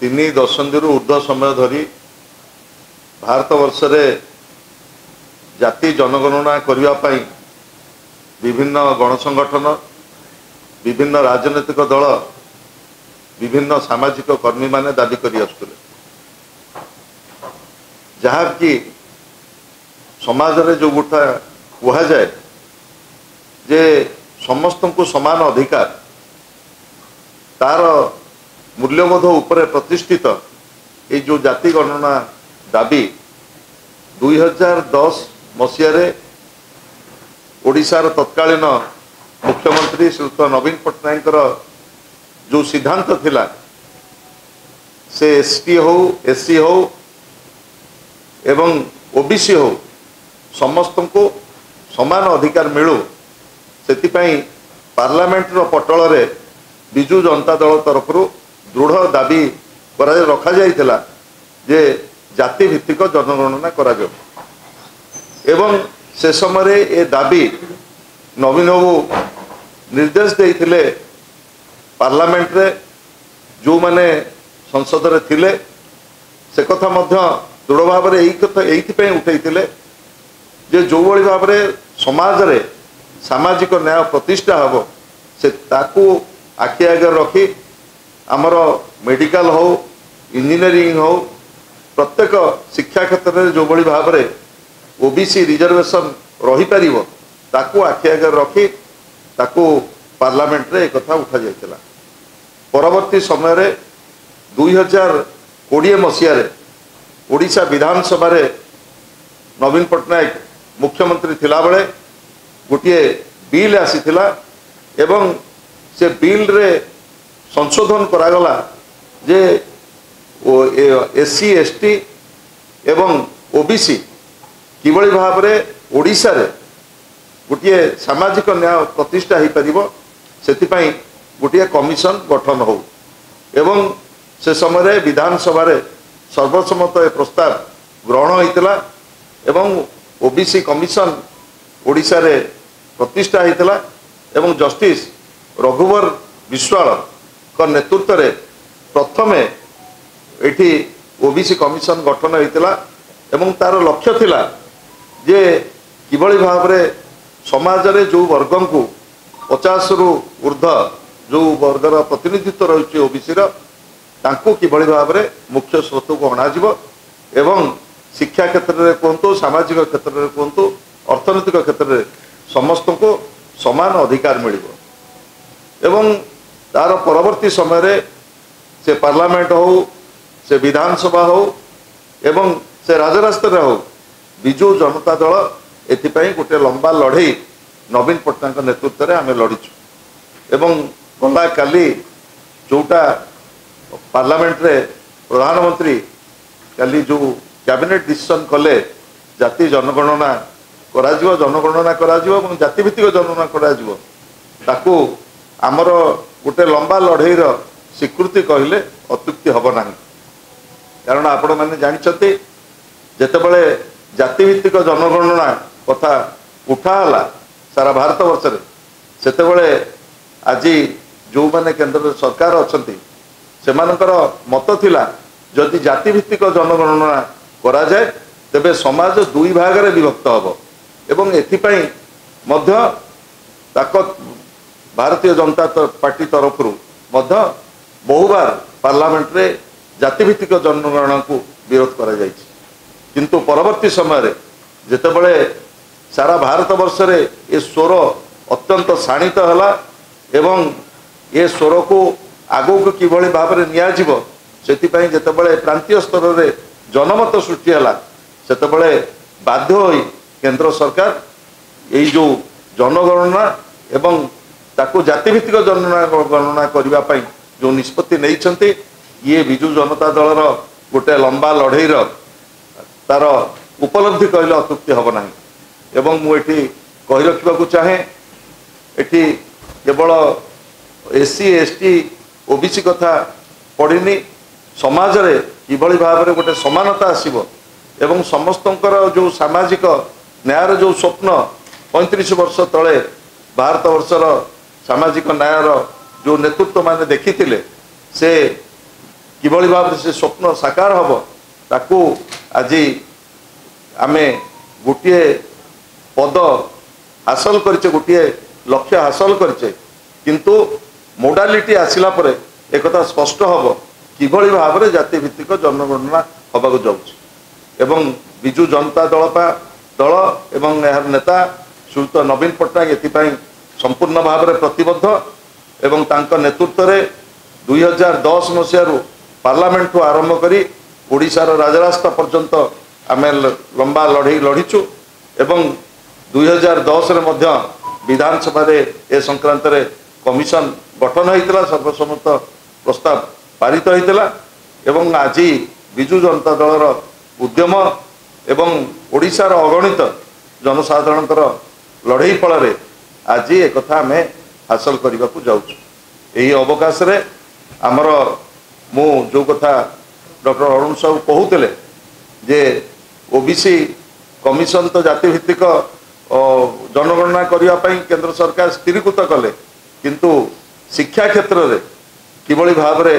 तीन दशंधि ऊर्ध्व समय धरी भारतवर्ष जाति जनगणना करने विभिन्न गणसंगठन विभिन्न राजनैतिक दल विभिन्न सामाजिक कर्मी माने दाबी करी आसुले जहाँ कि समाज रे जो गोटा कह जाए जे समस्त को समान अधिकार तार मूल्यबोध उपरे प्रतिष्ठित ये जो जाति गणना दाबी 2010 मसीह ओडिशार तत्कालीन मुख्यमंत्री श्रीयुत नवीन पट्टनायक जो सिद्धांत थिला से एसटी हो एससी हो एवं ओबीसी हो समस्त को समान अधिकार मिलू से पार्लियामेंट पटल रे बिजु जनता दल तरफ दृढ़ दाबी रखा जाइथिला जे जाति भित्तिक जनगणना करा जाओ एवं से समय ए दाबी नवीन बाबू निर्देश देइथिले पार्लियामेंट रे जो माने संसद रे थिले से कथा मध्य दृढ़ भाव में यही उठे जे जो भली भाव में समाज रे सामाजिक न्याय प्रतिष्ठा हम से ताकू आखि आगे रखी आमर मेडिकल हो इंजीनियरिंग हो प्रत्येक शिक्षा क्षेत्र में जो भली भाव में ओबीसी रिजर्वेशन रही पारिबो ताकू आखि आगे रखी ताकू पार्लियामेंट रे एक कथा उठा जाइतिला। परवर्ती समय रे 2020 मसीह ओडिशा विधानसभा रे नवीन पट्टनायक मुख्यमंत्री थिला बेले गोटे बिल आसीथिला एवं से बिल रे संशोधन करागला जे एससी एसटी एवं ओबीसी किभली भाव में ओडिशा रे गोटे सामाजिक न्याय प्रतिष्ठा हो पारिबो सेतिपई गोटे कमिशन गठन हो एवं से समय विधानसभा रे सर्वसम्मत ए प्रस्ताव ग्रहण होइतिला एवं ओबीसी कमिशन ओडिशा रे प्रतिष्ठा होइतिला एवं जस्टिस रघुवर विश्वाल का नेतृत्व रे प्रथमे एठी ओबीसी कमिशन गठन होइतिला एवं तार लक्ष्य थिला जे किभली भाव में समाज रे जो वर्ग को 50 रु ऊर्ध्व जो वर्गर प्रतिनिधित्व रही ओबीसी तांको किभली भाव में मुख्य स्रोत को अणाजिबो एवं शिक्षा क्षेत्र में कहतु सामाजिक क्षेत्र में कहतु अर्थनैतिक क्षेत्र में समस्त को समान अधिकार मिलिबो एवं तार परवर्ती समय रे से पार्लियामेंट हो से विधानसभा हो एवं से राजरास्ता हो बिजु जनता दल एथिपाई गोटे लंबा लड़ई नवीन पट्टनायक नेतृत्व में आम लड़ीचु एवं गला काली जोटा पार्लियामेंट रे प्रधानमंत्री काली जो कैबिनेट डिसीजन कले जाति जनगणना करा जाति भित्तिक जनगणना करा ताकू आमर गोटे लंबा लड़ईर स्वीकृति कहले अत्युक्ति हम ना कारण आपण मैंने जानते जितेबले जातिभित्तिक जनगणना कथा उठाला सारा भारत वर्ष रे सेतेबले आज जो माने केंद्र सरकार अच्छी से मत थिला जदि जातिभित्तिक जनगणना करा जाए तेबे समाज दुई भाग रे विभक्त हबो एवं एथिपाई मध्य ताकत भारतीय जनता पार्टी तरफ बहुबार पार्लियामेंट रे जातिभित्तिक जनगणना को विरोध करा जायछि किंतु परवर्ती समय जितेबले सारा भारत वर्ष रे ए स्वर अत्यंत शाणित हला एवं ए स्वर को आगो को किभली भाव में नियाजिबो सेतिपई जितेबले प्रांतीय स्तर रे जनमत सृष्टि हला सेतेबले बाध्य होई केंद्र सरकार यही जो जनगणना एवं ताको जातिभित्तिक जनगणना करबा पई जो निष्पत्ति नैछंती ये बिजु जनता दलर गोटे लंबा लड़ईर तार उपलब्धि कहले अत्युक्ति हम ना एवं मुझे कही रखा चाहे एटी केवल एससी एसटी ओबीसी कथा पड़नी समाज रे किभली भाव में गोटे समानता आसीबो एवं समस्तंकर जो सामाजिक न्यायर जो स्वप्न 35 वर्ष तले भारत वर्षर सामाजिक न्यायर जो नेतृत्व माने देखी से किभଳି भाव से स्वप्न साकार हम ताकू आज आमे गोटे पद हासिल करचे गोटे लक्ष्य हासिल करचे किंतु मोडालिटी आसिला परे एक कथा स्पष्ट हम किभଳି भाव में जाति भित्तिक जनगणना हवाक जाउछि एवं विजु जनता दल एवं यार नेता श्रीयुत नवीन पट्टनायक एथिपाई संपूर्ण भाव में प्रतिबद्ध एवं तांको नेतृत्व में 2010 मसीह पार्लियामेंट को आरंभ करी ओडिशार राजरास्ता पर्यंत आमे लंबा लड़ई लड़ीचु एवं 2010 रे मध्य विधानसभा रे ए संक्रांत रे कमिशन गठन होइतला सर्वसम्मत प्रस्ताव पारित होइतला एवं आज विजु जनता दलर उद्यम एवं ओडिशार अगणित जनसाधारणकर लड़ई फल आज एक कथा आमे हासिल करने को जाऊँ यही अवकाश रे आमर मु जो कथा डॉक्टर अरुण साहू कहते जे ओबीसी कमिशन तो जाति भित्तिक जनगणना करने केंद्र सरकार स्थिरीकृत कले किंतु शिक्षा क्षेत्र में किभଳି भाव रे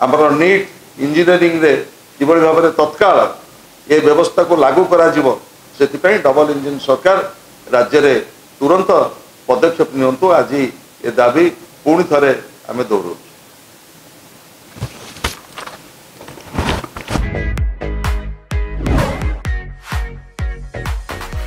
आमर नीट इंजीनियरिंग रे किभଳି भाव रे तत्काल ये व्यवस्था को लागू करा जिवो सेतिपई डबल इंजिन सरकार राज्य रे तुरंत पदक्षेप नियंतु आज ये दाबी पुणी थरे आमे दोहराउ।